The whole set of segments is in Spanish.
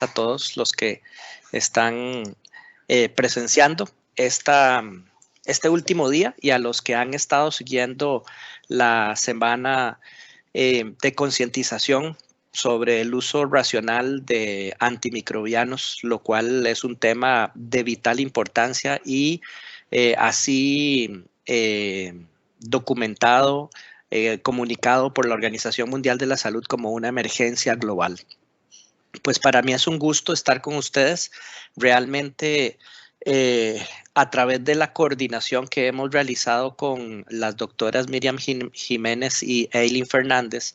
a todos los que están presenciando este último día y a los que han estado siguiendo la semana de concientización sobre el uso racional de antimicrobianos, lo cual es un tema de vital importancia y así documentado, comunicado por la Organización Mundial de la Salud como una emergencia global. Pues para mí es un gusto estar con ustedes. Realmente a través de la coordinación que hemos realizado con las doctoras Miriam Jiménez y Eileen Fernández,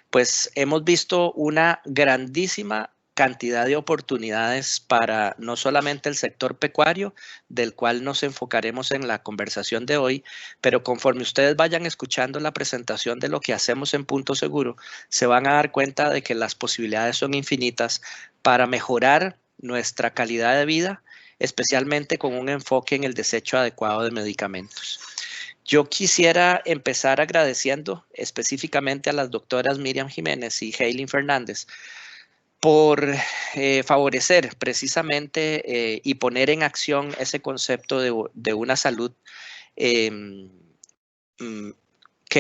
pues hemos visto una grandísima cantidad de oportunidades para no solamente el sector pecuario, del cual nos enfocaremos en la conversación de hoy, pero conforme ustedes vayan escuchando la presentación de lo que hacemos en Punto Seguro, se van a dar cuenta de que las posibilidades son infinitas para mejorar nuestra calidad de vida, especialmente con un enfoque en el desecho adecuado de medicamentos. Yo quisiera empezar agradeciendo específicamente a las doctoras Miriam Jiménez y Eileen Fernández por favorecer precisamente y poner en acción ese concepto de una salud que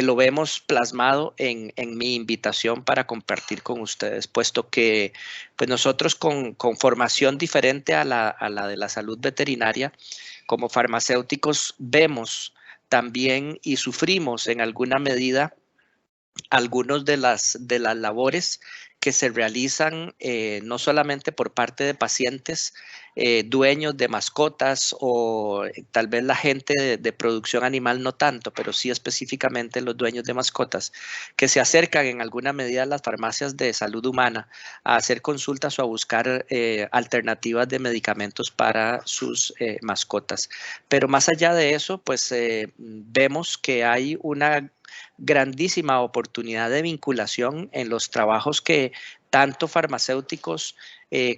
lo vemos plasmado en mi invitación para compartir con ustedes, puesto que pues nosotros con formación diferente a la de la salud veterinaria, como farmacéuticos vemos también y sufrimos en alguna medida algunos de las labores que se realizan no solamente por parte de pacientes, dueños de mascotas o tal vez la gente de producción animal no tanto, pero sí específicamente los dueños de mascotas que se acercan en alguna medida a las farmacias de salud humana a hacer consultas o a buscar alternativas de medicamentos para sus mascotas. Pero más allá de eso, pues vemos que hay una grandísima oportunidad de vinculación en los trabajos que tanto farmacéuticos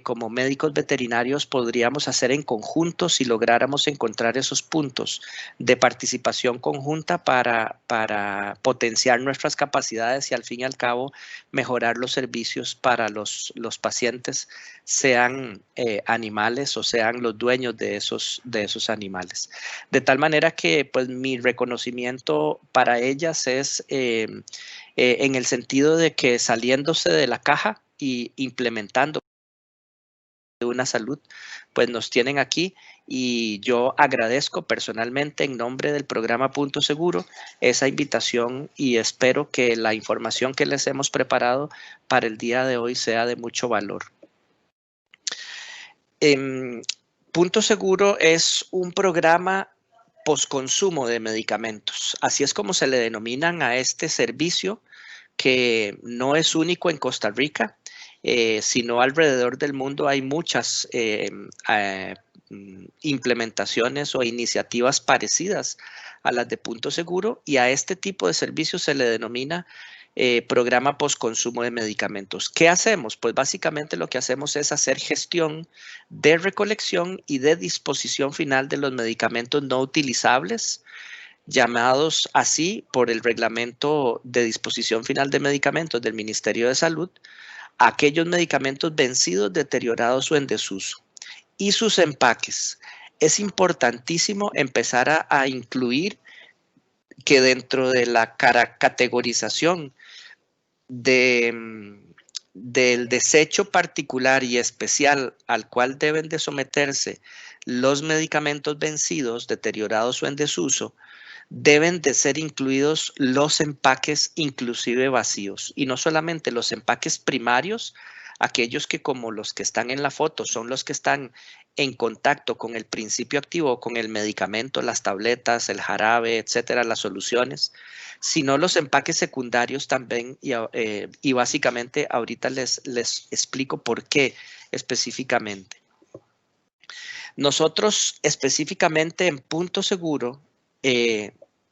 como médicos veterinarios podríamos hacer en conjunto si lográramos encontrar esos puntos de participación conjunta para potenciar nuestras capacidades y al fin y al cabo mejorar los servicios para los pacientes, sean animales o sean los dueños de esos animales. De tal manera que pues mi reconocimiento para ellas es en el sentido de que saliéndose de la caja y implementando una salud, pues nos tienen aquí y yo agradezco personalmente en nombre del programa Punto Seguro esa invitación y espero que la información que les hemos preparado para el día de hoy sea de mucho valor. Punto Seguro es un programa postconsumo de medicamentos. Así es como se le denominan a este servicio que no es único en Costa Rica, sino alrededor del mundo hay muchas implementaciones o iniciativas parecidas a las de Punto Seguro y a este tipo de servicios se le denomina programa postconsumo de medicamentos. ¿Qué hacemos? Pues básicamente lo que hacemos es hacer gestión de recolección y de disposición final de los medicamentos no utilizables, llamados así por el reglamento de disposición final de medicamentos del Ministerio de Salud, aquellos medicamentos vencidos, deteriorados o en desuso. Y sus empaques. Es importantísimo empezar a incluir que dentro de la categorización del desecho particular y especial al cual deben de someterse los medicamentos vencidos, deteriorados o en desuso, deben de ser incluidos los empaques inclusive vacíos y no solamente los empaques primarios, aquellos que como los que están en la foto son los que están en contacto con el principio activo, con el medicamento, las tabletas, el jarabe, etcétera, las soluciones, sino los empaques secundarios también y básicamente ahorita les explico por qué específicamente. Nosotros específicamente en Punto Seguro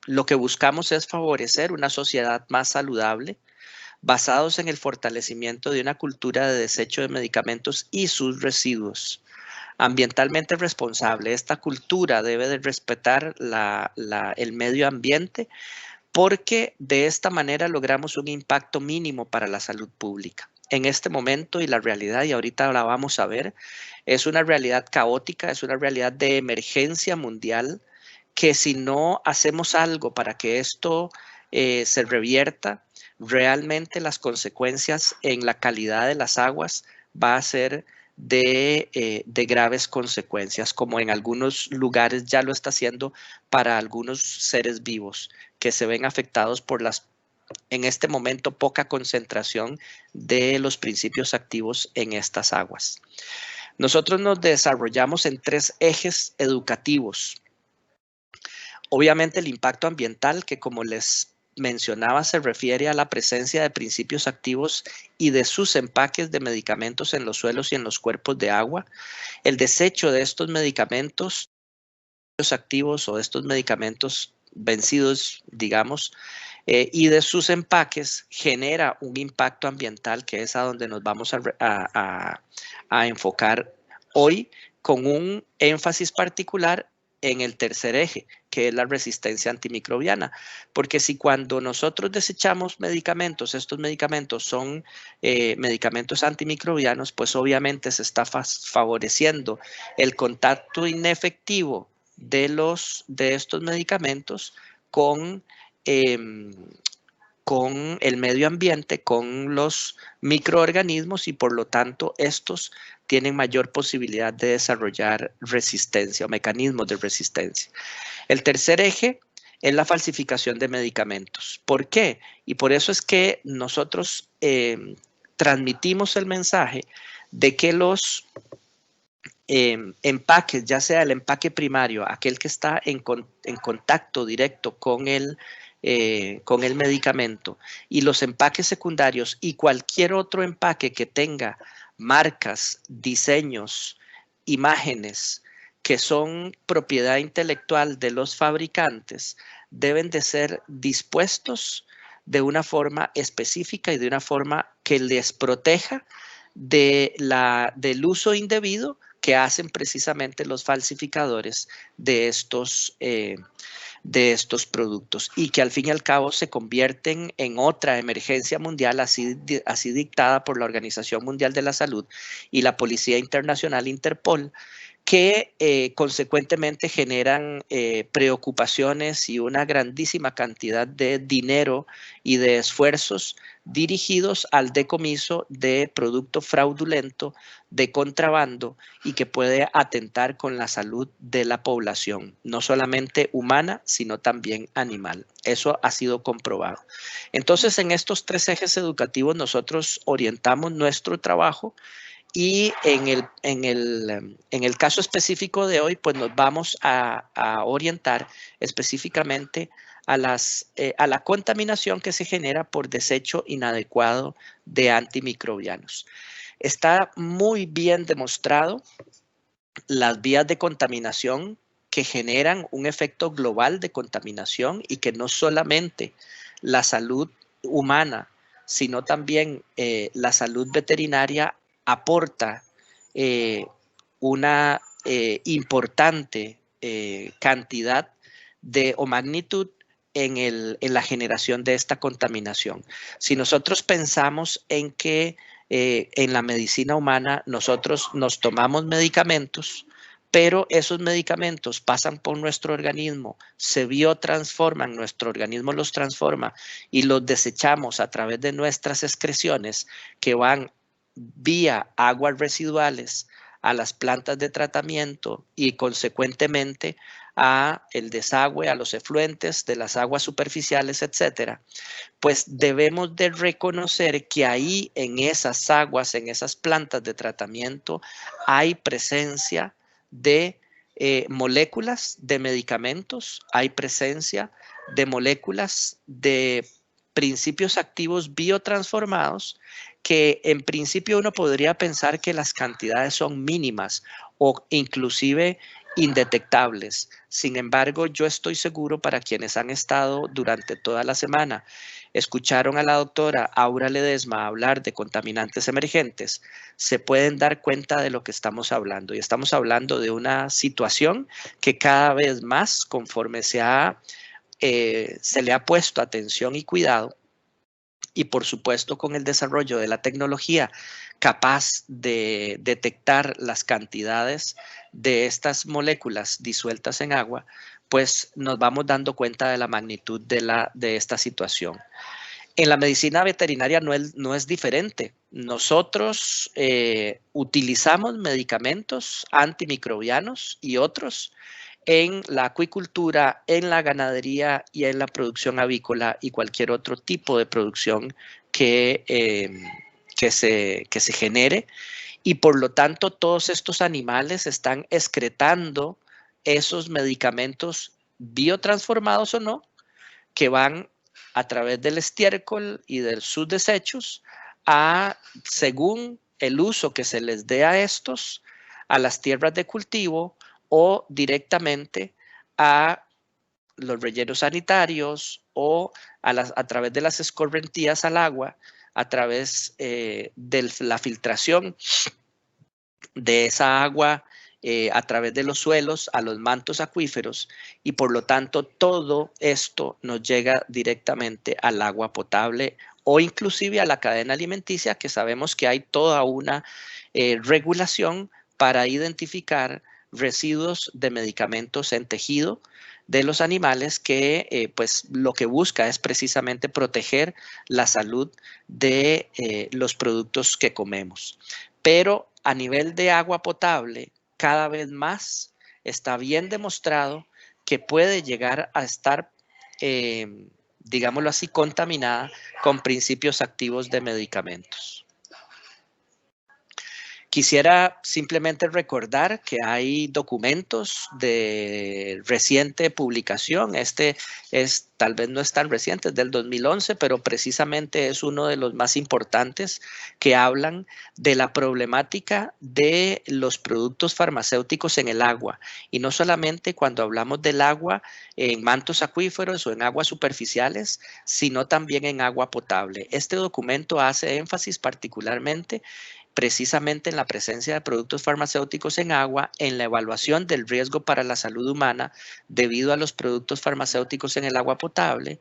lo que buscamos es favorecer una sociedad más saludable, basados en el fortalecimiento de una cultura de desecho de medicamentos y sus residuos. Ambientalmente responsable, esta cultura debe de respetar el medio ambiente porque de esta manera logramos un impacto mínimo para la salud pública. en este momento y la realidad, y ahorita la vamos a ver, es una realidad caótica, es una realidad de emergencia mundial que si no hacemos algo para que esto se revierta, realmente las consecuencias en la calidad de las aguas va a ser de graves consecuencias, como en algunos lugares ya lo está haciendo para algunos seres vivos que se ven afectados por en este momento, poca concentración de los principios activos en estas aguas. Nosotros nos desarrollamos en 3 ejes educativos. Obviamente el impacto ambiental, que como les mencionaba, se refiere a la presencia de principios activos y de sus empaques de medicamentos en los suelos y en los cuerpos de agua. El desecho de estos medicamentos activos o de estos medicamentos vencidos, digamos, y de sus empaques genera un impacto ambiental que es a donde nos vamos a enfocar hoy, con un énfasis particular en el tercer eje, que es la resistencia antimicrobiana. Porque si cuando nosotros desechamos medicamentos, estos medicamentos son medicamentos antimicrobianos, pues obviamente se está favoreciendo el contacto inefectivo de estos medicamentos con el medio ambiente, con los microorganismos, y por lo tanto estos tienen mayor posibilidad de desarrollar resistencia o mecanismos de resistencia. El tercer eje es la falsificación de medicamentos. ¿Por qué? Y por eso es que nosotros transmitimos el mensaje de que los empaques, ya sea el empaque primario, aquel que está en contacto directo con el medicamento, y los empaques secundarios y cualquier otro empaque que tenga marcas, diseños, imágenes que son propiedad intelectual de los fabricantes, deben de ser dispuestos de una forma específica y de una forma que les proteja del uso indebido que hacen precisamente los falsificadores de estos productos, y que al fin y al cabo se convierten en otra emergencia mundial así dictada por la Organización Mundial de la Salud y la Policía Internacional Interpol, que consecuentemente generan preocupaciones y una grandísima cantidad de dinero y de esfuerzos dirigidos al decomiso de producto fraudulento, de contrabando, y que puede atentar con la salud de la población, no solamente humana, sino también animal. Eso ha sido comprobado. Entonces, en estos 3 ejes educativos nosotros orientamos nuestro trabajo. Y en el caso específico de hoy, pues nos vamos a orientar específicamente a la contaminación que se genera por desecho inadecuado de antimicrobianos. Está muy bien demostrado las vías de contaminación que generan un efecto global de contaminación, y que no solamente la salud humana, sino también la salud veterinaria aporta una importante cantidad o magnitud en la generación de esta contaminación. Si nosotros pensamos en que en la medicina humana nosotros nos tomamos medicamentos, pero esos medicamentos pasan por nuestro organismo, se biotransforman, nuestro organismo los transforma y los desechamos a través de nuestras excreciones, que van vía aguas residuales a las plantas de tratamiento y consecuentemente a el desagüe, a los efluentes de las aguas superficiales, etcétera. Pues debemos de reconocer que ahí en esas aguas, en esas plantas de tratamiento, hay presencia de moléculas de medicamentos, hay presencia de moléculas de principios activos biotransformados, que en principio uno podría pensar que las cantidades son mínimas o inclusive indetectables. Sin embargo, yo estoy seguro, para quienes han estado durante toda la semana, escucharon a la doctora Aura Ledesma hablar de contaminantes emergentes, se pueden dar cuenta de lo que estamos hablando. Y estamos hablando de una situación que cada vez más, conforme se le ha puesto atención y cuidado, y por supuesto con el desarrollo de la tecnología capaz de detectar las cantidades de estas moléculas disueltas en agua, pues nos vamos dando cuenta de la magnitud de esta situación. En la medicina veterinaria no es diferente. Nosotros utilizamos medicamentos antimicrobianos y otros en la acuicultura, en la ganadería y en la producción avícola y cualquier otro tipo de producción que se genere. Y por lo tanto, todos estos animales están excretando esos medicamentos biotransformados o no, que van a través del estiércol y de sus desechos según el uso que se les dé a estos, a las tierras de cultivo o directamente a los rellenos sanitarios o a través de las escorrentías al agua, a través de la filtración de esa agua a través de los suelos a los mantos acuíferos y por lo tanto todo esto nos llega directamente al agua potable o inclusive a la cadena alimenticia, que sabemos que hay toda una regulación para identificar residuos de medicamentos en tejido de los animales que pues lo que busca es precisamente proteger la salud de los productos que comemos. Pero a nivel de agua potable, cada vez más está bien demostrado que puede llegar a estar, digámoslo así, contaminada con principios activos de medicamentos. Quisiera simplemente recordar que hay documentos de reciente publicación. Tal vez no es tan reciente, es del 2011, pero precisamente es uno de los más importantes que hablan de la problemática de los productos farmacéuticos en el agua. Y no solamente cuando hablamos del agua en mantos acuíferos o en aguas superficiales, sino también en agua potable. Este documento hace énfasis particularmente precisamente en la presencia de productos farmacéuticos en agua, en la evaluación del riesgo para la salud humana debido a los productos farmacéuticos en el agua potable,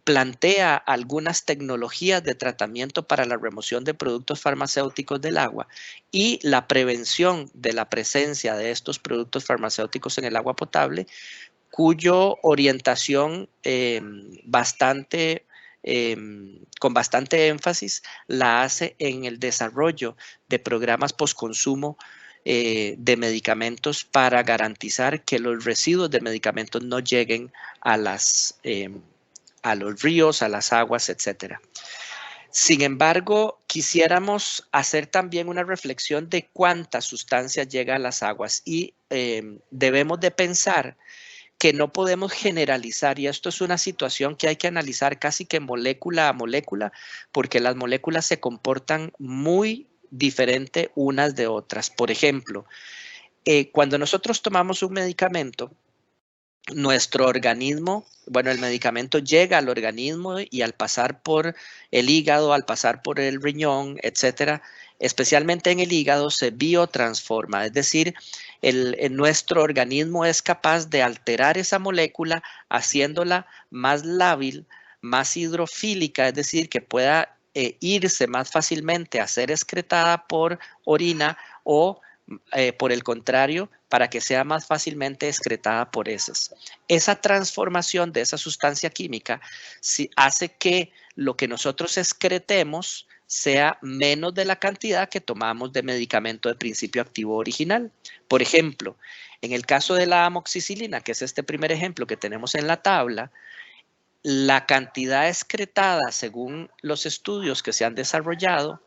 plantea algunas tecnologías de tratamiento para la remoción de productos farmacéuticos del agua y la prevención de la presencia de estos productos farmacéuticos en el agua potable, cuyo orientación con bastante énfasis la hace en el desarrollo de programas postconsumo de medicamentos para garantizar que los residuos de medicamentos no lleguen a los ríos, a las aguas, etcétera. Sin embargo, quisiéramos hacer también una reflexión de cuántas sustancias llegan a las aguas y debemos de pensar que no podemos generalizar, y esto es una situación que hay que analizar casi que molécula a molécula, porque las moléculas se comportan muy diferente unas de otras. Por ejemplo, cuando nosotros tomamos un medicamento, nuestro organismo, bueno, el medicamento llega al organismo y al pasar por el hígado, al pasar por el riñón, etcétera, especialmente en el hígado, se biotransforma, es decir, nuestro organismo es capaz de alterar esa molécula haciéndola más lábil, más hidrofílica, es decir, que pueda irse más fácilmente a ser excretada por orina o por el contrario, para que sea más fácilmente excretada por heces. Esa transformación de esa sustancia química hace que lo que nosotros excretemos sea menos de la cantidad que tomamos de medicamento de principio activo original. Por ejemplo, en el caso de la amoxicilina, que es este primer ejemplo que tenemos en la tabla, la cantidad excretada según los estudios que se han desarrollado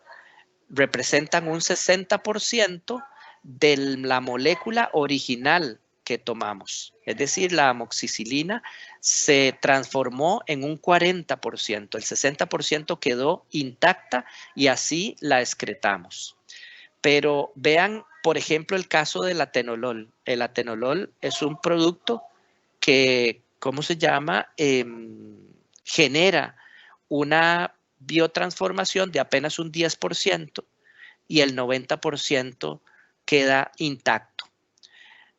representan un 60% de la molécula original que tomamos. Es decir, la amoxicilina se transformó en un 40%, el 60% quedó intacta y así la excretamos. Pero vean, por ejemplo, el caso del atenolol. El atenolol es un producto que, ¿cómo se llama? Genera una biotransformación de apenas un 10% y el 90% queda intacto.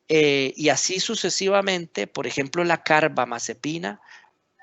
Y así sucesivamente, por ejemplo, la carbamazepina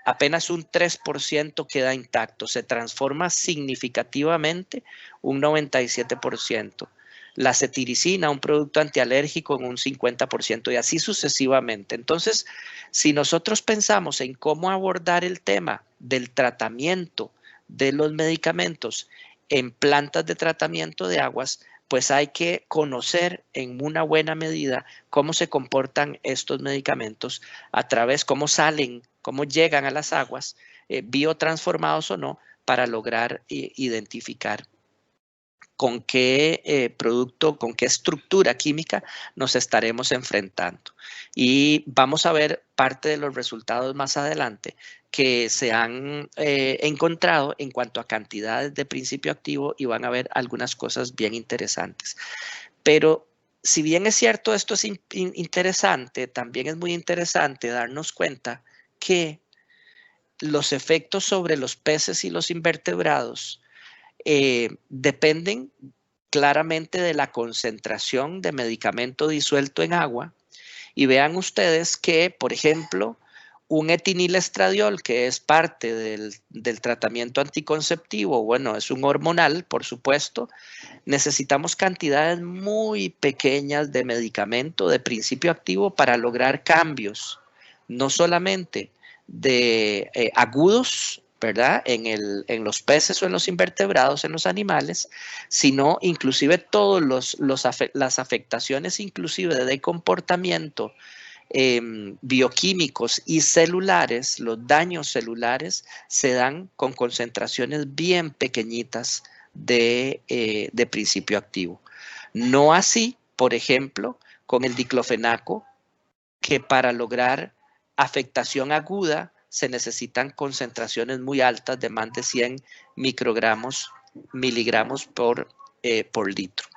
apenas un 3% queda intacto, se transforma significativamente un 97%. La cetiricina, un producto antialérgico, en un 50% y así sucesivamente. Entonces, si nosotros pensamos en cómo abordar el tema del tratamiento de los medicamentos en plantas de tratamiento de aguas, pues hay que conocer en una buena medida cómo se comportan estos medicamentos a través, cómo salen, cómo llegan a las aguas, biotransformados o no, para lograr identificar con qué producto, con qué estructura química nos estaremos enfrentando. Y vamos a ver parte de los resultados más adelante que se han encontrado en cuanto a cantidades de principio activo y van a ver algunas cosas bien interesantes. Pero si bien es cierto esto es interesante, también es muy interesante darnos cuenta que los efectos sobre los peces y los invertebrados dependen claramente de la concentración de medicamento disuelto en agua. Y vean ustedes que, por ejemplo, un etinilestradiol, que es parte del tratamiento anticonceptivo, bueno, es un hormonal, por supuesto, necesitamos cantidades muy pequeñas de medicamento de principio activo para lograr cambios, no solamente de agudos, ¿verdad? En los peces o en los invertebrados, en los animales, sino inclusive todas las afectaciones inclusive de comportamiento bioquímicos y celulares, los daños celulares se dan con concentraciones bien pequeñitas de principio activo. No así, por ejemplo, con el diclofenaco, que para lograr afectación aguda se necesitan concentraciones muy altas de más de 100 miligramos por litro.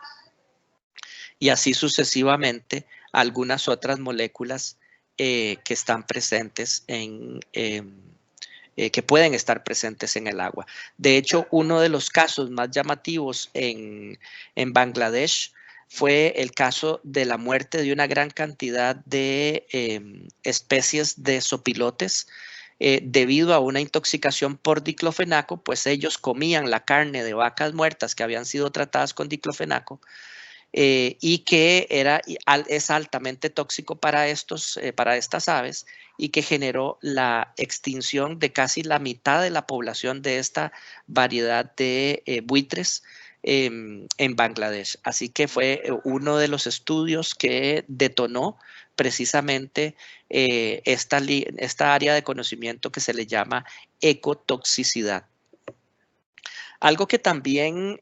Y así sucesivamente algunas otras moléculas que están presentes que pueden estar presentes en el agua. De hecho, uno de los casos más llamativos en Bangladesh fue el caso de la muerte de una gran cantidad de especies de zopilotes debido a una intoxicación por diclofenaco, pues ellos comían la carne de vacas muertas que habían sido tratadas con diclofenaco y que es altamente tóxico para estas aves y que generó la extinción de casi la mitad de la población de esta variedad de buitres en Bangladesh. Así que fue uno de los estudios que detonó precisamente esta área de conocimiento que se le llama ecotoxicidad. Algo que también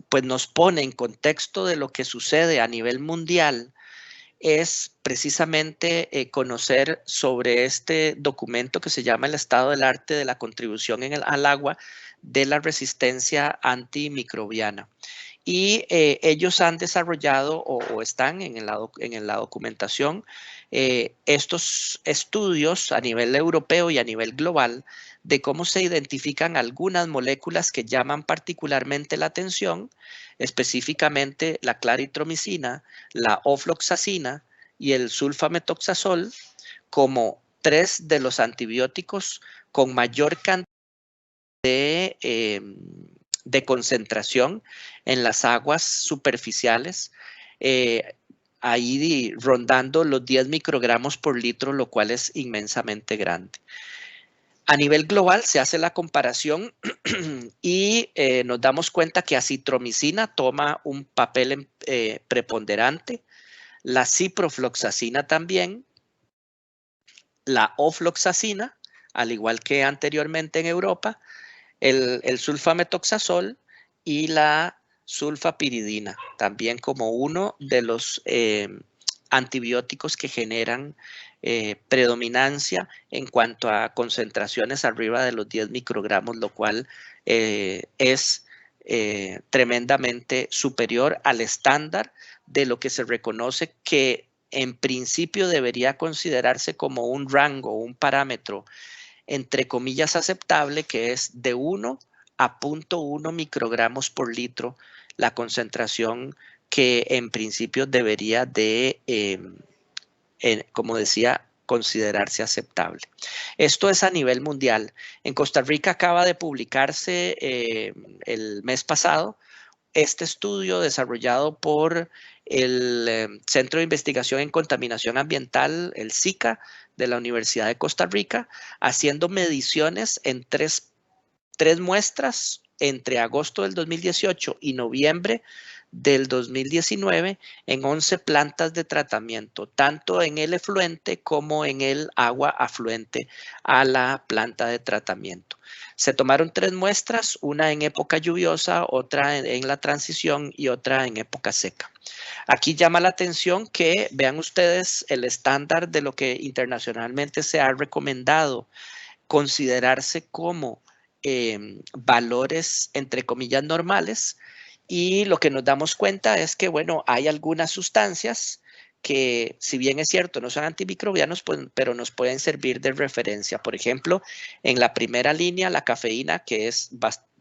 pues nos pone en contexto de lo que sucede a nivel mundial es precisamente conocer sobre este documento que se llama el estado del arte de la contribución al agua de la resistencia antimicrobiana. Y ellos han desarrollado o están en la documentación estos estudios a nivel europeo y a nivel global de cómo se identifican algunas moléculas que llaman particularmente la atención, específicamente la claritromicina, la ofloxacina y el sulfametoxazol como 3 de los antibióticos con mayor cantidad de concentración en las aguas superficiales, ahí rondando los 10 microgramos por litro, lo cual es inmensamente grande. A nivel global se hace la comparación y nos damos cuenta que acitromicina toma un papel preponderante, la ciprofloxacina también, la ofloxacina, al igual que anteriormente en Europa, el sulfametoxazol y la sulfapiridina, también como uno de los antibióticos que generan predominancia en cuanto a concentraciones arriba de los 10 microgramos, lo cual es tremendamente superior al estándar de lo que se reconoce que en principio debería considerarse como un rango, un parámetro entre comillas aceptable, que es de 1 a 0.1 microgramos por litro, la concentración que en principio debería de, como decía, considerarse aceptable. Esto es a nivel mundial. En Costa Rica acaba de publicarse el mes pasado este estudio desarrollado por el Centro de Investigación en Contaminación Ambiental, el CICA, de la Universidad de Costa Rica, haciendo mediciones en tres muestras entre agosto del 2018 y noviembre del 2019 en 11 plantas de tratamiento, tanto en el efluente como en el agua afluente a la planta de tratamiento. Se tomaron 3 muestras, una en época lluviosa, otra en la transición y otra en época seca. Aquí llama la atención que vean ustedes el estándar de lo que internacionalmente se ha recomendado considerarse como valores, entre comillas, normales, y lo que nos damos cuenta es que, bueno, hay algunas sustancias que, si bien es cierto, no son antimicrobianos, pues, pero nos pueden servir de referencia. Por ejemplo, en la primera línea, la cafeína, que es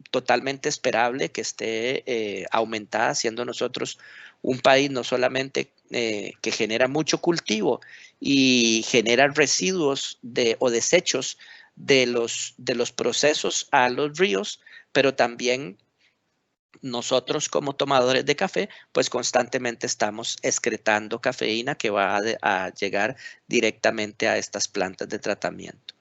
totalmente esperable que esté aumentada, siendo nosotros un país no solamente que genera mucho cultivo y genera residuos o desechos de los procesos a los ríos, pero también nosotros como tomadores de café, pues constantemente estamos excretando cafeína que va a llegar directamente a estas plantas de tratamiento.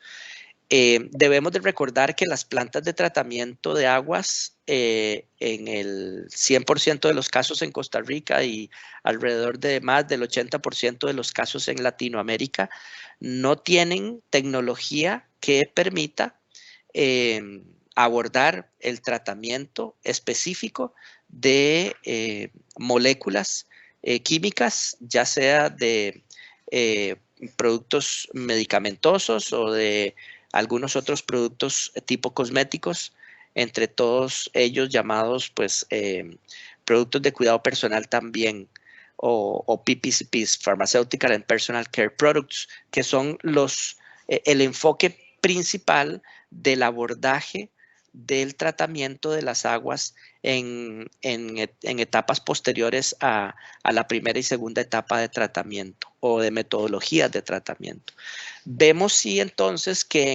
Debemos de recordar que las plantas de tratamiento de aguas en el 100% de los casos en Costa Rica y alrededor de más del 80% de los casos en Latinoamérica no tienen tecnología que permita abordar el tratamiento específico de moléculas químicas, ya sea de productos medicamentosos o de algunos otros productos tipo cosméticos, entre todos ellos llamados pues productos de cuidado personal también, o PPCPs, Pharmaceutical and Personal Care Products, que son el enfoque principal del abordaje del tratamiento de las aguas en etapas posteriores a la primera y segunda etapa de tratamiento o de metodologías de tratamiento. Vemos sí entonces que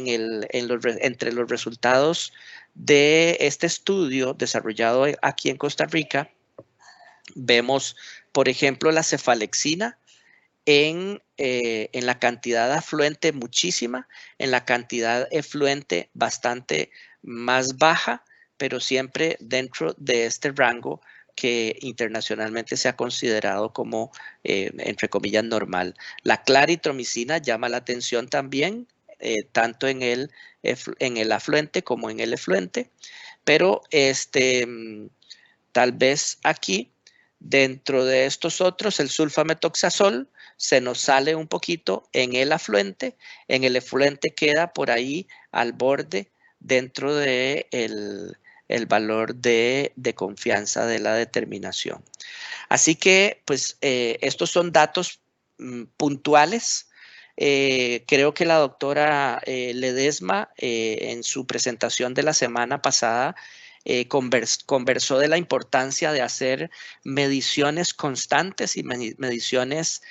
entre los resultados de este estudio desarrollado aquí en Costa Rica, vemos, por ejemplo, la cefalexina en la cantidad afluente muchísima, en la cantidad efluente bastante más baja, pero siempre dentro de este rango que internacionalmente se ha considerado como, entre comillas, normal. La claritromicina llama la atención también, tanto en el afluente como en el efluente, pero tal vez aquí, dentro de estos otros, el sulfametoxazol se nos sale un poquito en el afluente. En el efluente queda por ahí al borde dentro de el valor de confianza de la determinación. Así que, pues, estos son datos puntuales. Creo que la doctora Ledesma, en su presentación de la semana pasada, conversó de la importancia de hacer mediciones constantes y mediciones,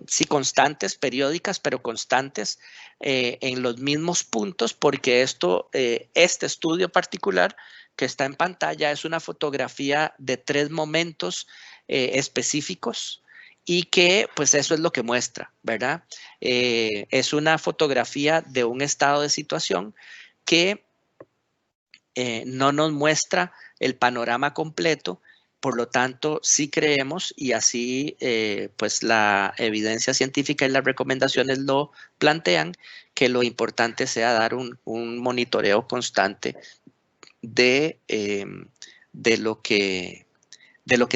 sí, constantes, periódicas, pero constantes en los mismos puntos, porque este estudio particular que está en pantalla es una fotografía de 3 momentos específicos y que pues eso es lo que muestra, ¿verdad? Es una fotografía de un estado de situación que no nos muestra el panorama completo, por lo tanto, sí creemos y así pues la evidencia científica y las recomendaciones lo plantean, que lo importante sea dar un monitoreo constante de lo que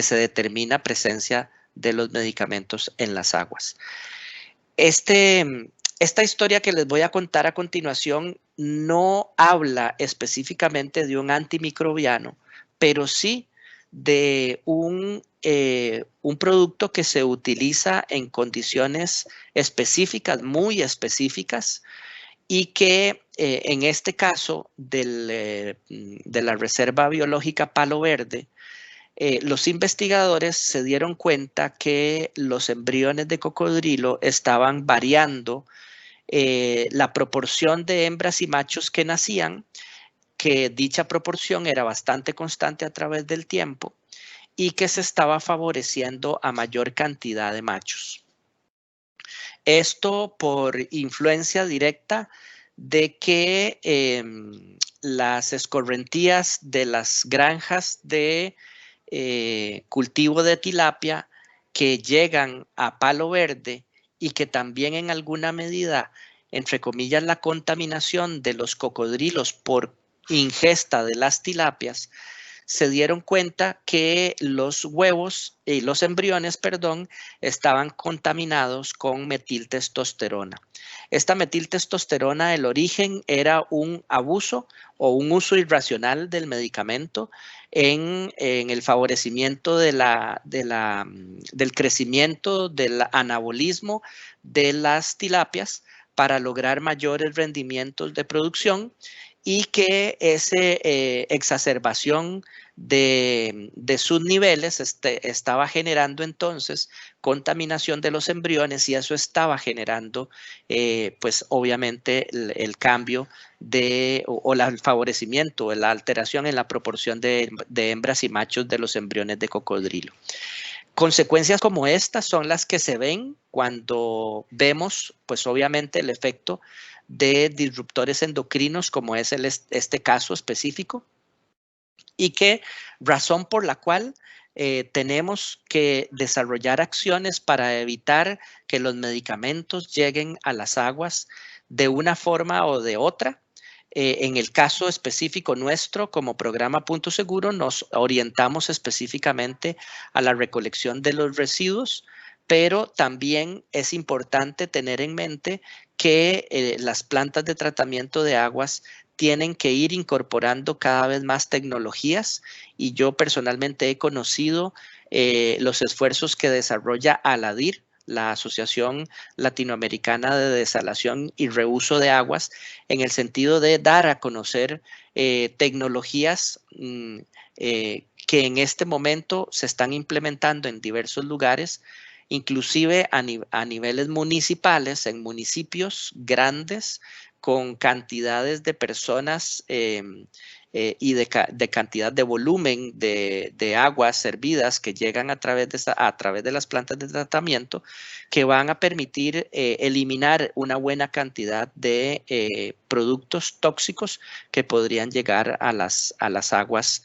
se determina presencia de los medicamentos en las aguas. Esta historia que les voy a contar a continuación no habla específicamente de un antimicrobiano, pero sí de un producto que se utiliza en condiciones específicas, muy específicas, y que en este caso de la Reserva Biológica Palo Verde, los investigadores se dieron cuenta que los embriones de cocodrilo estaban variando la proporción de hembras y machos que nacían, que dicha proporción era bastante constante a través del tiempo y que se estaba favoreciendo a mayor cantidad de machos. Esto por influencia directa de que las escorrentías de las granjas de cultivo de tilapia que llegan a Palo Verde y que también en alguna medida, entre comillas, la contaminación de los cocodrilos por ingesta de las tilapias, se dieron cuenta que los huevos y los embriones, perdón, estaban contaminados con metiltestosterona. Esta metiltestosterona, el origen era un abuso o un uso irracional del medicamento en el favorecimiento del crecimiento, del anabolismo de las tilapias para lograr mayores rendimientos de producción, y que esa exacerbación de sus niveles estaba generando entonces contaminación de los embriones, y eso estaba generando pues obviamente el cambio o el favorecimiento, la alteración en la proporción de hembras y machos de los embriones de cocodrilo. Consecuencias como estas son las que se ven cuando vemos, pues obviamente, el efecto de disruptores endocrinos, como es este caso específico, y que razón por la cual tenemos que desarrollar acciones para evitar que los medicamentos lleguen a las aguas de una forma o de otra. En el caso específico nuestro, como programa Punto Seguro, nos orientamos específicamente a la recolección de los residuos, pero también es importante tener en mente que las plantas de tratamiento de aguas tienen que ir incorporando cada vez más tecnologías, y yo personalmente he conocido los esfuerzos que desarrolla ALADIR, la Asociación Latinoamericana de Desalación y Reuso de Aguas, en el sentido de dar a conocer tecnologías que en este momento se están implementando en diversos lugares, inclusive a niveles municipales, en municipios grandes, con cantidades de personas y de cantidad de volumen de aguas servidas que llegan a través de las plantas de tratamiento, que van a permitir eliminar una buena cantidad de productos tóxicos que podrían llegar a las aguas,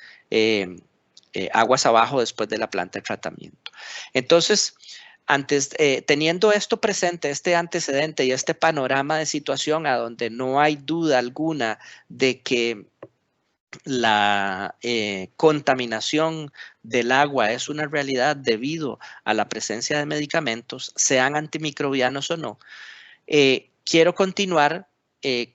aguas abajo después de la planta de tratamiento. Entonces, teniendo esto presente, este antecedente y este panorama de situación a donde no hay duda alguna de que la contaminación del agua es una realidad debido a la presencia de medicamentos, sean antimicrobianos o no, quiero continuar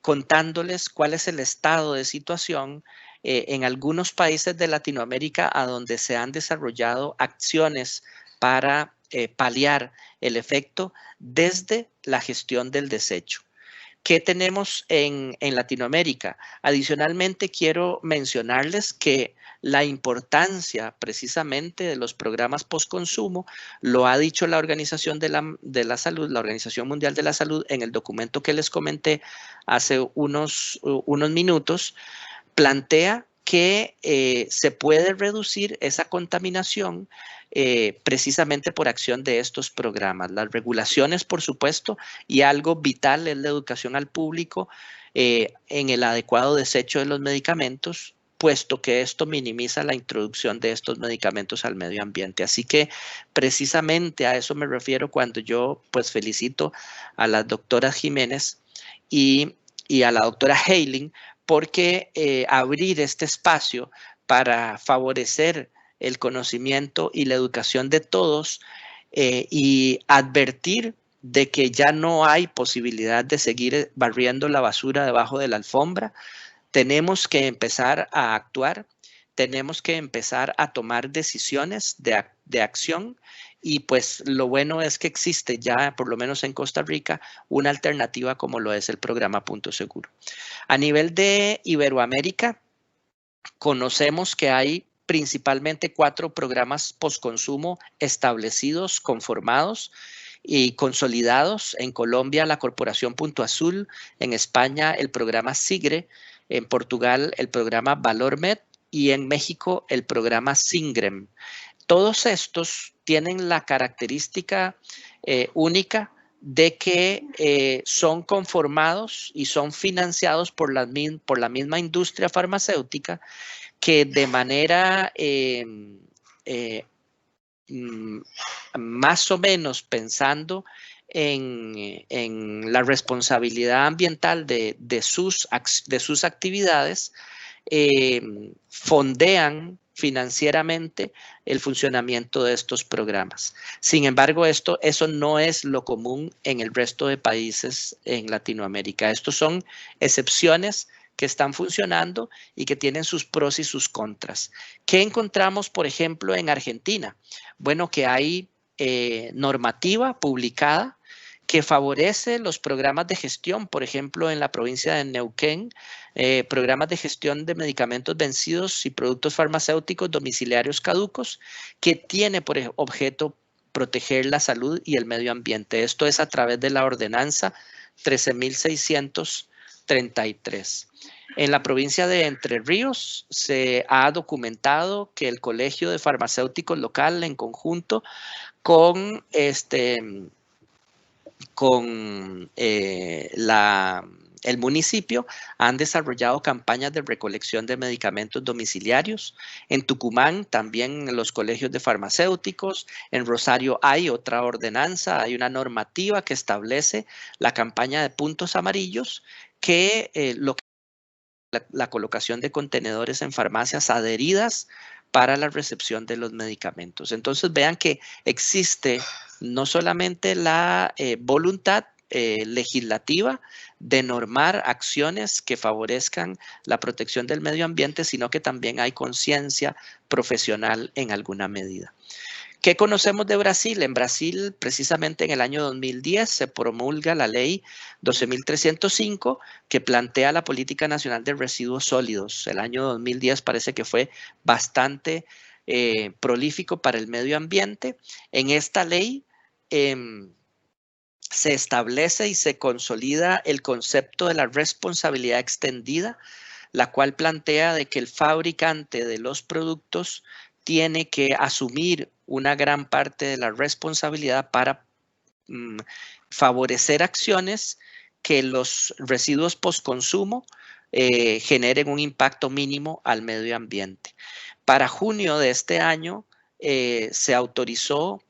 contándoles cuál es el estado de situación en algunos países de Latinoamérica a donde se han desarrollado acciones para paliar el efecto desde la gestión del desecho. ¿Qué tenemos en Latinoamérica? Adicionalmente, quiero mencionarles que la importancia precisamente de los programas postconsumo lo ha dicho la Organización de la Salud, la Organización Mundial de la Salud, en el documento que les comenté hace unos minutos. Plantea que se puede reducir esa contaminación precisamente por acción de estos programas. Las regulaciones, por supuesto, y algo vital es la educación al público en el adecuado desecho de los medicamentos, puesto que esto minimiza la introducción de estos medicamentos al medio ambiente. Así que precisamente a eso me refiero cuando yo pues felicito a las doctoras Jiménez y a la doctora Heiling, porque abrir este espacio para favorecer el conocimiento y la educación de todos y advertir de que ya no hay posibilidad de seguir barriendo la basura debajo de la alfombra. Tenemos que empezar a actuar, tenemos que empezar a tomar decisiones de acción, y pues lo bueno es que existe ya, por lo menos en Costa Rica, una alternativa como lo es el programa Punto Seguro. A nivel de Iberoamérica, conocemos que hay principalmente 4 programas postconsumo establecidos, conformados y consolidados. En Colombia, la Corporación Punto Azul; en España, el programa Sigre; en Portugal, el programa ValorMed; y en México, el programa Singrem. Todos estos tienen la característica única de que son conformados y son financiados por la misma industria farmacéutica, que de manera más o menos pensando en la responsabilidad ambiental de sus actividades, fondean financieramente el funcionamiento de estos programas. Sin embargo, eso no es lo común en el resto de países en Latinoamérica. Estos son excepciones que están funcionando y que tienen sus pros y sus contras. ¿Qué encontramos, por ejemplo, en Argentina? Bueno, que hay normativa publicada que favorece los programas de gestión, por ejemplo, en la provincia de Neuquén, programas de gestión de medicamentos vencidos y productos farmacéuticos domiciliarios caducos, que tiene por objeto proteger la salud y el medio ambiente. Esto es a través de la ordenanza 13.633. En la provincia de Entre Ríos se ha documentado que el Colegio de Farmacéuticos local, en conjunto con el municipio, han desarrollado campañas de recolección de medicamentos domiciliarios. En Tucumán también los colegios de farmacéuticos. En Rosario hay otra ordenanza, hay una normativa que establece la campaña de puntos amarillos, que la colocación de contenedores en farmacias adheridas para la recepción de los medicamentos. Entonces vean que existe no solamente la voluntad legislativa de normar acciones que favorezcan la protección del medio ambiente, sino que también hay conciencia profesional en alguna medida. ¿Qué conocemos de Brasil? En Brasil, precisamente en el año 2010, se promulga la ley 12.305, que plantea la Política Nacional de Residuos Sólidos. El año 2010 parece que fue bastante prolífico para el medio ambiente. En esta ley se establece y se consolida el concepto de la responsabilidad extendida, la cual plantea de que el fabricante de los productos tiene que asumir una gran parte de la responsabilidad para favorecer acciones que los residuos postconsumo generen un impacto mínimo al medio ambiente. Para junio de este año se autorizó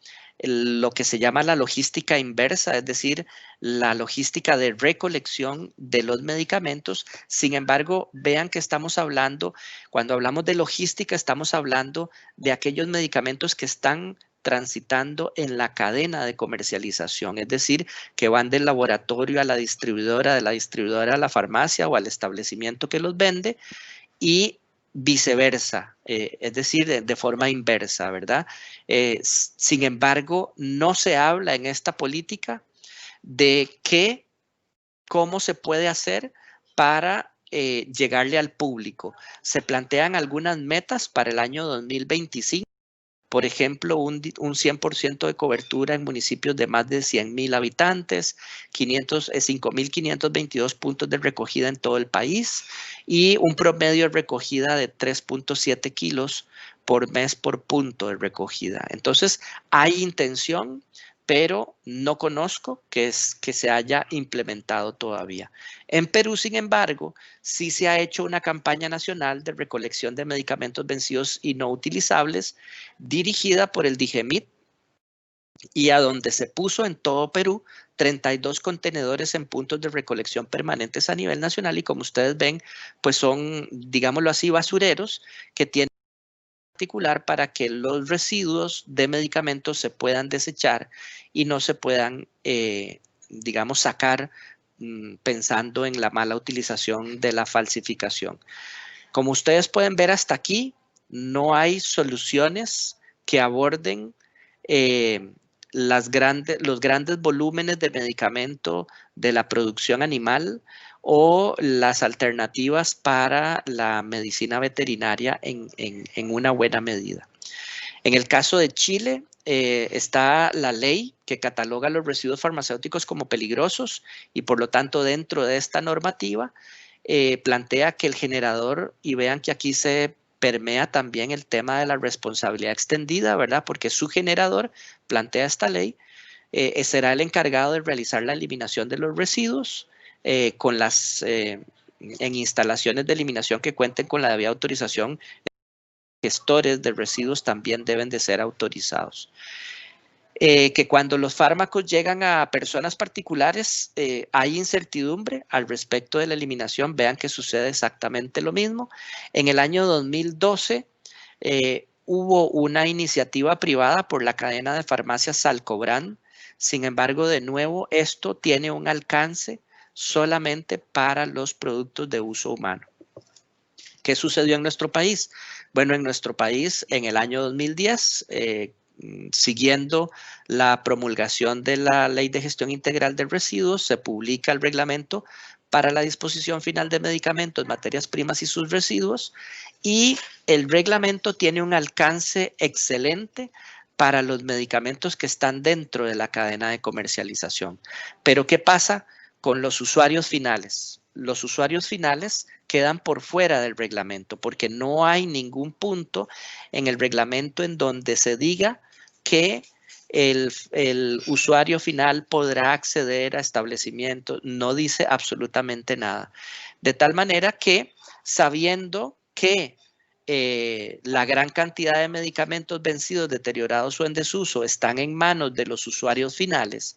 lo que se llama la logística inversa, es decir, la logística de recolección de los medicamentos. Sin embargo, vean que estamos hablando, cuando hablamos de logística, estamos hablando de aquellos medicamentos que están transitando en la cadena de comercialización, es decir, que van del laboratorio a la distribuidora, de la distribuidora a la farmacia o al establecimiento que los vende, y viceversa, es decir, de forma inversa, ¿verdad? Sin embargo, no se habla en esta política de cómo se puede hacer para llegarle al público. Se plantean algunas metas para el año 2025. Por ejemplo, un 100% de cobertura en municipios de más de 100,000 habitantes, 5.522 puntos de recogida en todo el país y un promedio de recogida de 3.7 kilos por mes por punto de recogida. Entonces, hay intención, pero no conozco que se haya implementado todavía. En Perú, sin embargo, sí se ha hecho una campaña nacional de recolección de medicamentos vencidos y no utilizables, dirigida por el DIGEMIT, y a donde se puso en todo Perú 32 contenedores en puntos de recolección permanentes a nivel nacional, y como ustedes ven, pues son, digámoslo así, basureros que tienen particular para que los residuos de medicamentos se puedan desechar y no se puedan, digamos, sacar pensando en la mala utilización de la falsificación. Como ustedes pueden ver hasta aquí, no hay soluciones que aborden los grandes volúmenes de medicamento de la producción animal o las alternativas para la medicina veterinaria en una buena medida. En el caso de Chile, está la ley que cataloga los residuos farmacéuticos como peligrosos y por lo tanto dentro de esta normativa plantea que el generador, y vean que aquí se permea también el tema de la responsabilidad extendida, ¿verdad? Porque su generador, plantea esta ley, será el encargado de realizar la eliminación de los residuos con en instalaciones de eliminación que cuenten con la debida autorización. Gestores de residuos también deben de ser autorizados. Que cuando los fármacos llegan a personas particulares hay incertidumbre al respecto de la eliminación. Vean que sucede exactamente lo mismo. En el año 2012 hubo una iniciativa privada por la cadena de farmacias Salcobran. Sin embargo, de nuevo, esto tiene un alcance solamente para los productos de uso humano. ¿Qué sucedió en nuestro país? Bueno, en nuestro país, en el año 2010, siguiendo la promulgación de la Ley de Gestión Integral de Residuos, se publica el reglamento para la disposición final de medicamentos, materias primas y sus residuos, y el reglamento tiene un alcance excelente para los medicamentos que están dentro de la cadena de comercialización. Pero ¿qué pasa con los usuarios finales? Los usuarios finales quedan por fuera del reglamento porque no hay ningún punto en el reglamento en donde se diga que el usuario final podrá acceder a establecimientos. No dice absolutamente nada. De tal manera que, sabiendo que la gran cantidad de medicamentos vencidos, deteriorados o en desuso están en manos de los usuarios finales,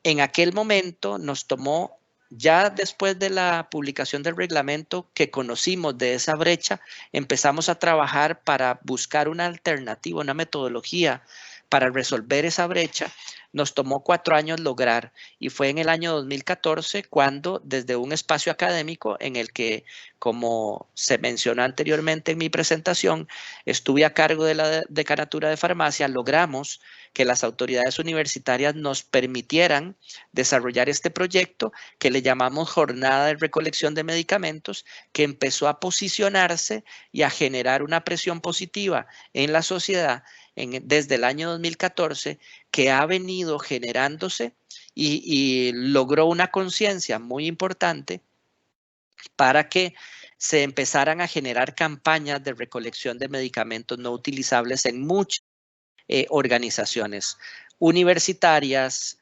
en aquel momento nos tomó, ya después de la publicación del reglamento que conocimos de esa brecha, empezamos a trabajar para buscar una alternativa, una metodología para resolver esa brecha. Nos tomó 4 años lograr y fue en el año 2014 cuando desde un espacio académico en el que, como se mencionó anteriormente en mi presentación, estuve a cargo de la Decanatura de Farmacia, logramos que las autoridades universitarias nos permitieran desarrollar este proyecto que le llamamos Jornada de Recolección de Medicamentos, que empezó a posicionarse y a generar una presión positiva en la sociedad desde el año 2014, que ha venido generándose y logró una conciencia muy importante para que se empezaran a generar campañas de recolección de medicamentos no utilizables en muchas organizaciones universitarias,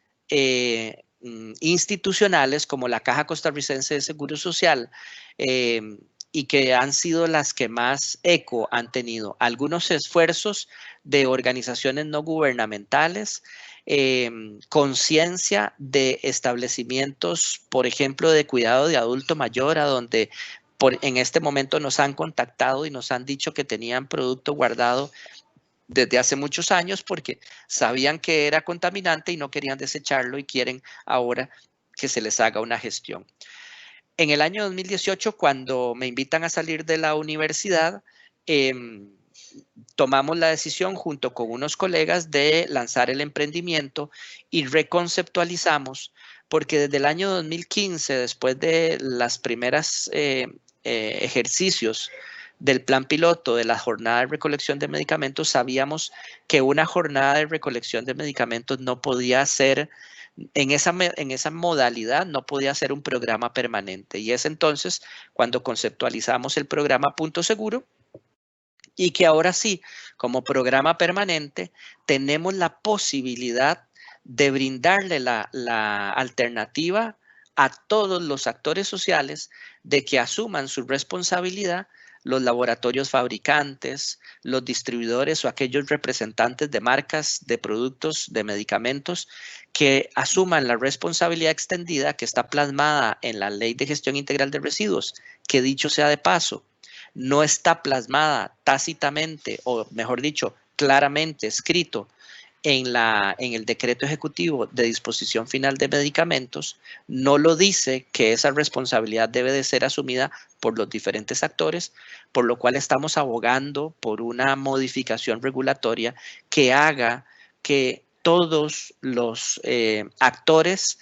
institucionales como la Caja Costarricense de Seguro Social, y que han sido las que más eco han tenido. Algunos esfuerzos de organizaciones no gubernamentales, conciencia de establecimientos, por ejemplo, de cuidado de adulto mayor, a donde en este momento nos han contactado y nos han dicho que tenían producto guardado desde hace muchos años porque sabían que era contaminante y no querían desecharlo y quieren ahora que se les haga una gestión. En el año 2018, cuando me invitan a salir de la universidad, tomamos la decisión junto con unos colegas de lanzar el emprendimiento y reconceptualizamos, porque desde el año 2015, después de las primeras ejercicios del plan piloto de la jornada de recolección de medicamentos, sabíamos que una jornada de recolección de medicamentos no podía ser, en esa modalidad, no podía ser un programa permanente. Y es entonces cuando conceptualizamos el programa Punto Seguro, y que ahora sí, como programa permanente, tenemos la posibilidad de brindarle la alternativa a todos los actores sociales de que asuman su responsabilidad, los laboratorios fabricantes, los distribuidores o aquellos representantes de marcas, de productos, de medicamentos, que asuman la responsabilidad extendida que está plasmada en la Ley de Gestión Integral de Residuos, que dicho sea de paso, no está plasmada tácitamente, o mejor dicho, claramente escrito en el decreto ejecutivo de disposición final de medicamentos, no lo dice que esa responsabilidad debe de ser asumida por los diferentes actores, por lo cual estamos abogando por una modificación regulatoria que haga que todos los actores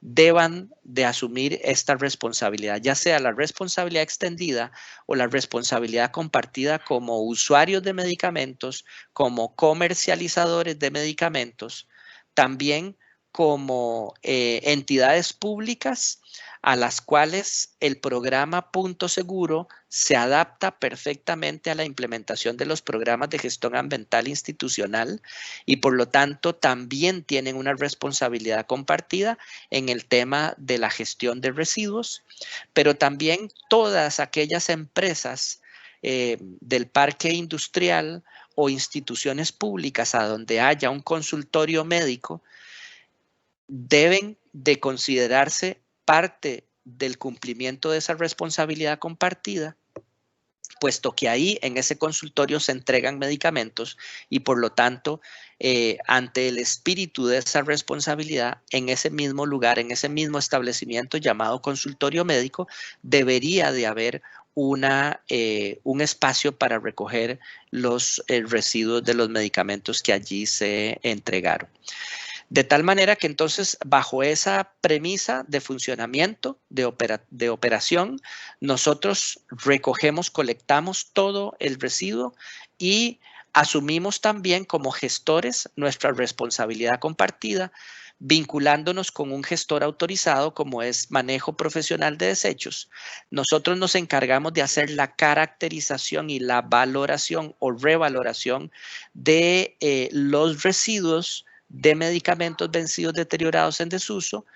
deban de asumir esta responsabilidad, ya sea la responsabilidad extendida o la responsabilidad compartida como usuarios de medicamentos, como comercializadores de medicamentos, también como entidades públicas a las cuales el programa Punto Seguro se adapta perfectamente a la implementación de los programas de gestión ambiental institucional y por lo tanto también tienen una responsabilidad compartida en el tema de la gestión de residuos, pero también todas aquellas empresas del parque industrial o instituciones públicas a donde haya un consultorio médico deben de considerarse parte del cumplimiento de esa responsabilidad compartida, puesto que ahí en ese consultorio se entregan medicamentos y por lo tanto, ante el espíritu de esa responsabilidad, en ese mismo lugar, en ese mismo establecimiento llamado consultorio médico, debería de haber un espacio para recoger los residuos de los medicamentos que allí se entregaron. De tal manera que entonces, bajo esa premisa de funcionamiento, de operación, nosotros recogemos, colectamos todo el residuo y asumimos también como gestores nuestra responsabilidad compartida, vinculándonos con un gestor autorizado como es manejo profesional de desechos. Nosotros nos encargamos de hacer la caracterización y la valoración o revaloración de los residuos de medicamentos vencidos deteriorados en desuso.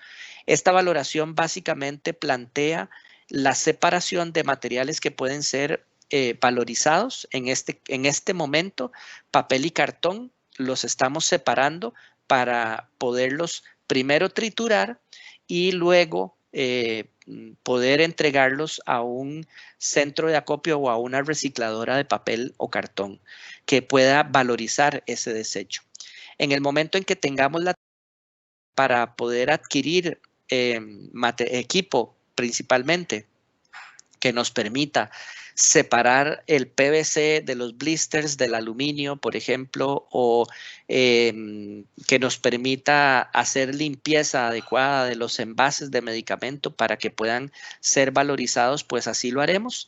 Esta valoración básicamente plantea la separación de materiales que pueden ser valorizados. En este momento, papel y cartón los estamos separando para poderlos primero triturar y luego poder entregarlos a un centro de acopio o a una recicladora de papel o cartón que pueda valorizar ese desecho. En el momento en que tengamos para poder adquirir equipo principalmente que nos permita separar el PVC de los blisters del aluminio, por ejemplo, o que nos permita hacer limpieza adecuada de los envases de medicamento para que puedan ser valorizados, pues así lo haremos.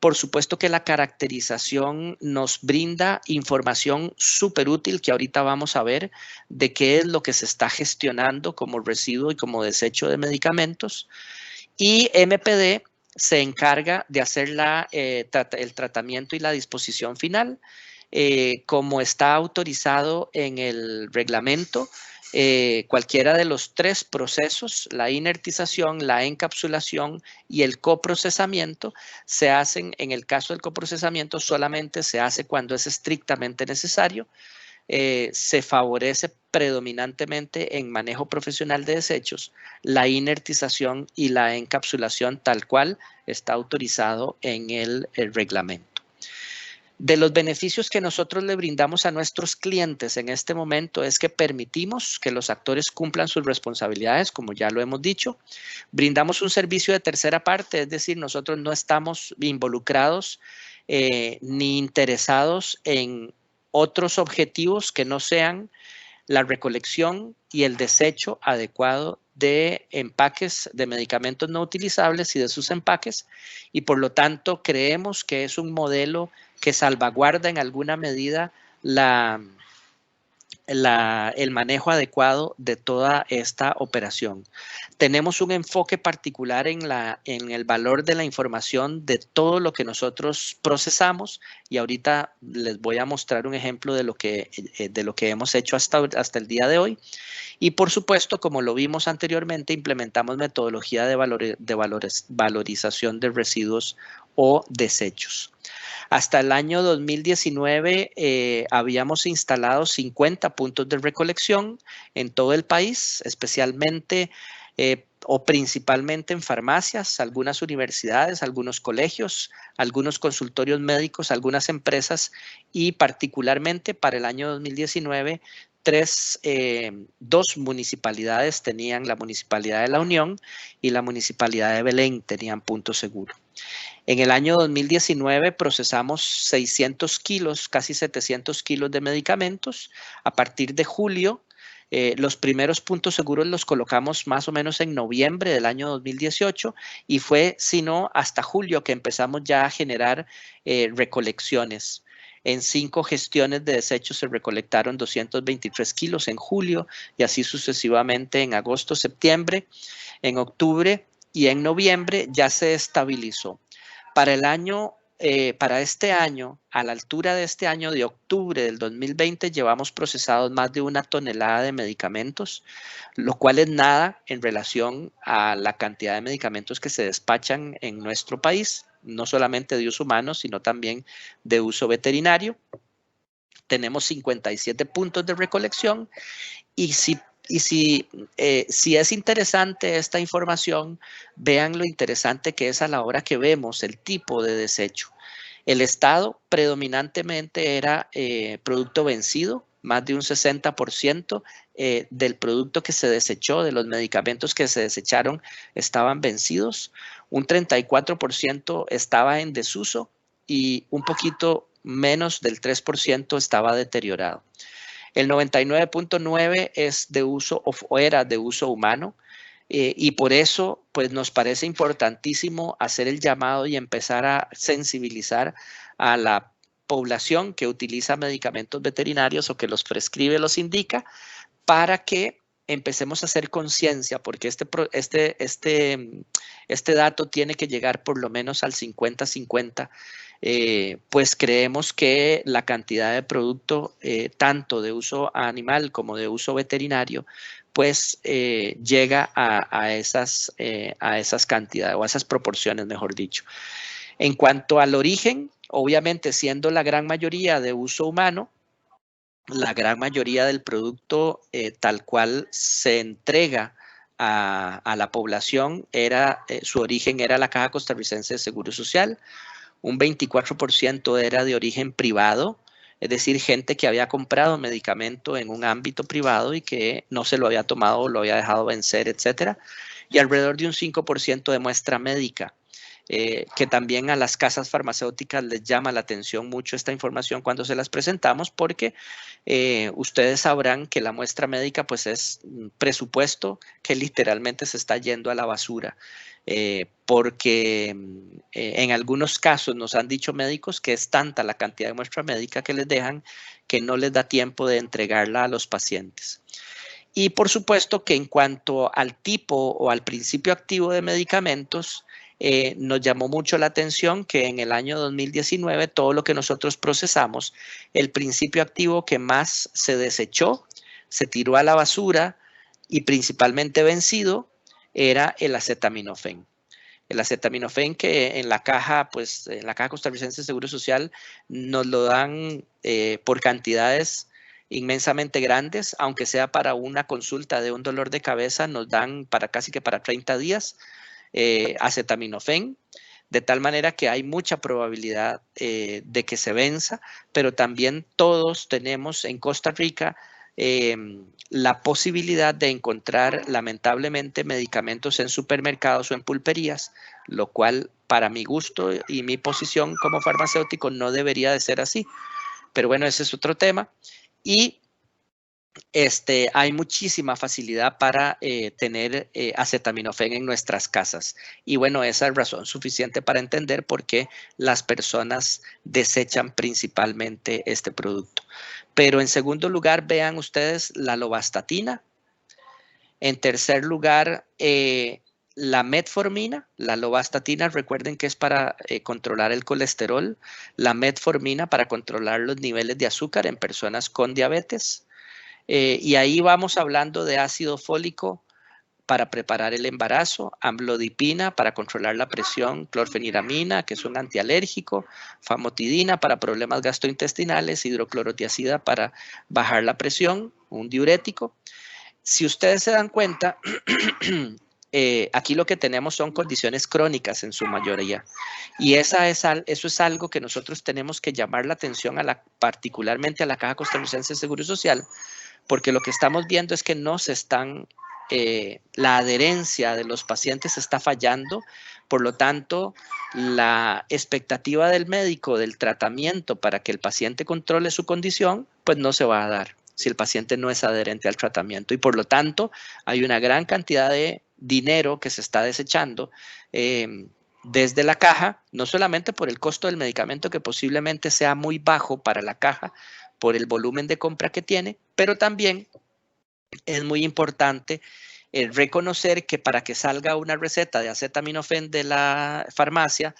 Por supuesto que la caracterización nos brinda información súper útil que ahorita vamos a ver de qué es lo que se está gestionando como residuo y como desecho de medicamentos. Y MPD se encarga de hacer el tratamiento y la disposición final, como está autorizado en el reglamento. Cualquiera de los tres procesos, la inertización, la encapsulación y el coprocesamiento, se hacen, en el caso del coprocesamiento, solamente se hace cuando es estrictamente necesario. Se favorece predominantemente en manejo profesional de desechos la inertización y la encapsulación tal cual está autorizado en el reglamento. De los beneficios que nosotros le brindamos a nuestros clientes en este momento es que permitimos que los actores cumplan sus responsabilidades, como ya lo hemos dicho. Brindamos un servicio de tercera parte, es decir, nosotros no estamos involucrados ni interesados en otros objetivos que no sean la recolección y el desecho adecuado de empaques de medicamentos no utilizables y de sus empaques, y por lo tanto creemos que es un modelo que salvaguarda en alguna medida el manejo adecuado de toda esta operación. Tenemos un enfoque particular en el valor de la información de todo lo que nosotros procesamos y ahorita les voy a mostrar un ejemplo de lo que hemos hecho hasta el día de hoy. Y por supuesto, como lo vimos anteriormente, implementamos metodología de valorización de residuos o desechos. Hasta el año 2019 habíamos instalado 50 puntos de recolección en todo el país, especialmente o principalmente en farmacias, algunas universidades, algunos colegios, algunos consultorios médicos, algunas empresas y particularmente para el año 2019 dos municipalidades tenían, la Municipalidad de La Unión y la Municipalidad de Belén tenían punto seguro. En el año 2019 procesamos 600 kilos, casi 700 kilos de medicamentos. A partir de julio, los primeros puntos seguros los colocamos más o menos en noviembre del año 2018 y fue, si no, hasta julio que empezamos ya a generar recolecciones. En 5 gestiones de desechos se recolectaron 223 kilos en julio y así sucesivamente en agosto, septiembre, en octubre y en noviembre ya se estabilizó. Para este año, a la altura de este año de octubre del 2020, llevamos procesados más de 1 tonelada de medicamentos, lo cual es nada en relación a la cantidad de medicamentos que se despachan en nuestro país, no solamente de uso humano, sino también de uso veterinario. Tenemos 57 puntos de recolección y si es interesante esta información, vean lo interesante que es a la hora que vemos el tipo de desecho. El estado predominantemente era producto vencido, más de un 60% del producto que se desechó, de los medicamentos que se desecharon, estaban vencidos. Un 34% estaba en desuso y un poquito menos del 3% estaba deteriorado. El 99.9 es de uso o era de uso humano y por eso pues nos parece importantísimo hacer el llamado y empezar a sensibilizar a la población que utiliza medicamentos veterinarios o que los prescribe, los indica, para que empecemos a hacer conciencia, porque este dato tiene que llegar por lo menos al 50-50, pues creemos que la cantidad de producto, tanto de uso animal como de uso veterinario, pues llega a esas cantidades o a esas proporciones, mejor dicho. En cuanto al origen, obviamente siendo la gran mayoría de uso humano, la gran mayoría del producto tal cual se entrega a la población, su origen era la Caja Costarricense de Seguro Social, un 24% era de origen privado, es decir, gente que había comprado medicamento en un ámbito privado y que no se lo había tomado o lo había dejado vencer, etcétera, y alrededor de un 5% de muestra médica. Que también a las casas farmacéuticas les llama la atención mucho esta información cuando se las presentamos, porque ustedes sabrán que la muestra médica pues es un presupuesto que literalmente se está yendo a la basura, porque en algunos casos nos han dicho médicos que es tanta la cantidad de muestra médica que les dejan que no les da tiempo de entregarla a los pacientes. Y por supuesto que en cuanto al tipo o al principio activo de medicamentos, nos llamó mucho la atención que en el año 2019 todo lo que nosotros procesamos, el principio activo que más se desechó, se tiró a la basura y principalmente vencido era el acetaminofén. El acetaminofén que en la caja, pues en la Caja Costarricense de Seguro Social nos lo dan por cantidades inmensamente grandes, aunque sea para una consulta de un dolor de cabeza, nos dan casi que para 30 días. Acetaminofén, de tal manera que hay mucha probabilidad de que se venza, pero también todos tenemos en Costa Rica la posibilidad de encontrar lamentablemente medicamentos en supermercados o en pulperías, lo cual para mi gusto y mi posición como farmacéutico no debería de ser así. Pero bueno, ese es otro tema. Y hay muchísima facilidad para tener acetaminofén en nuestras casas. Y bueno, esa es razón suficiente para entender por qué las personas desechan principalmente este producto. Pero en segundo lugar, vean ustedes la lovastatina. En tercer lugar, la metformina. La lovastatina, recuerden que es para controlar el colesterol. La metformina para controlar los niveles de azúcar en personas con diabetes. Y ahí vamos hablando de ácido fólico para preparar el embarazo, amlodipina para controlar la presión, clorfeniramina, que es un antialérgico, famotidina para problemas gastrointestinales, hidroclorotiazida para bajar la presión, un diurético. Si ustedes se dan cuenta, aquí lo que tenemos son condiciones crónicas en su mayoría. Y eso es algo que nosotros tenemos que llamar la atención particularmente a la Caja Costarricense de Seguro Social, porque lo que estamos viendo es que la adherencia de los pacientes está fallando, por lo tanto, la expectativa del médico del tratamiento para que el paciente controle su condición, pues no se va a dar si el paciente no es adherente al tratamiento, y por lo tanto hay una gran cantidad de dinero que se está desechando desde la caja, no solamente por el costo del medicamento, que posiblemente sea muy bajo para la caja por el volumen de compra que tiene, pero también es muy importante reconocer que para que salga una receta de acetaminofén de la farmacia,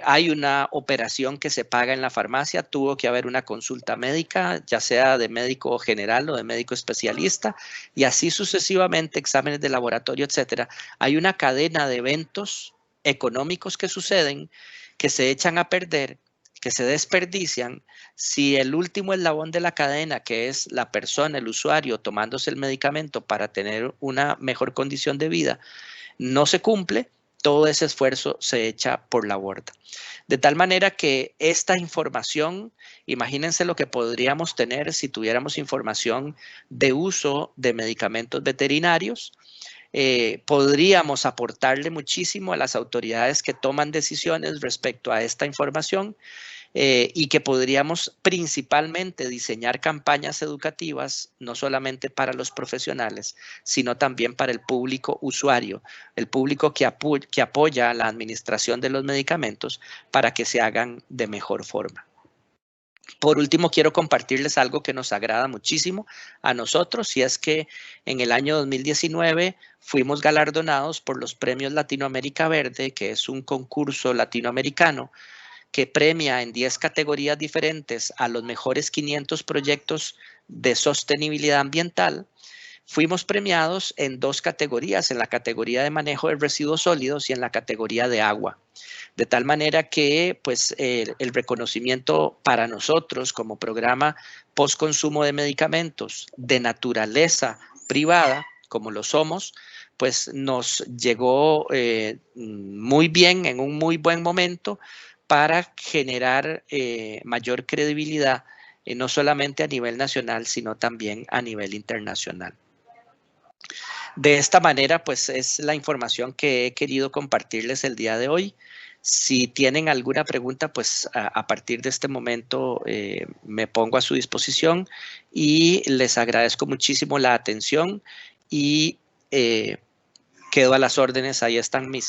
hay una operación que se paga en la farmacia, tuvo que haber una consulta médica, ya sea de médico general o de médico especialista, y así sucesivamente, exámenes de laboratorio, etcétera. Hay una cadena de eventos económicos que suceden, que se echan a perder, que se desperdician, si el último eslabón de la cadena, que es la persona, el usuario, tomándose el medicamento para tener una mejor condición de vida, no se cumple, todo ese esfuerzo se echa por la borda. De tal manera que esta información, imagínense lo que podríamos tener si tuviéramos información de uso de medicamentos veterinarios. Podríamos aportarle muchísimo a las autoridades que toman decisiones respecto a esta información, y que podríamos principalmente diseñar campañas educativas, no solamente para los profesionales, sino también para el público usuario, el público que apoya la administración de los medicamentos, para que se hagan de mejor forma. Por último, quiero compartirles algo que nos agrada muchísimo a nosotros, y es que en el año 2019 fuimos galardonados por los Premios Latinoamérica Verde, que es un concurso latinoamericano que premia en 10 categorías diferentes a los mejores 500 proyectos de sostenibilidad ambiental. Fuimos premiados en 2 categorías, en la categoría de manejo de residuos sólidos y en la categoría de agua. De tal manera que pues, el reconocimiento para nosotros como programa post-consumo de medicamentos de naturaleza privada, como lo somos, pues nos llegó muy bien, en un muy buen momento, para generar mayor credibilidad, no solamente a nivel nacional, sino también a nivel internacional. De esta manera, pues es la información que he querido compartirles el día de hoy. Si tienen alguna pregunta, pues a partir de este momento me pongo a su disposición, y les agradezco muchísimo la atención, y quedo a las órdenes. Ahí están mi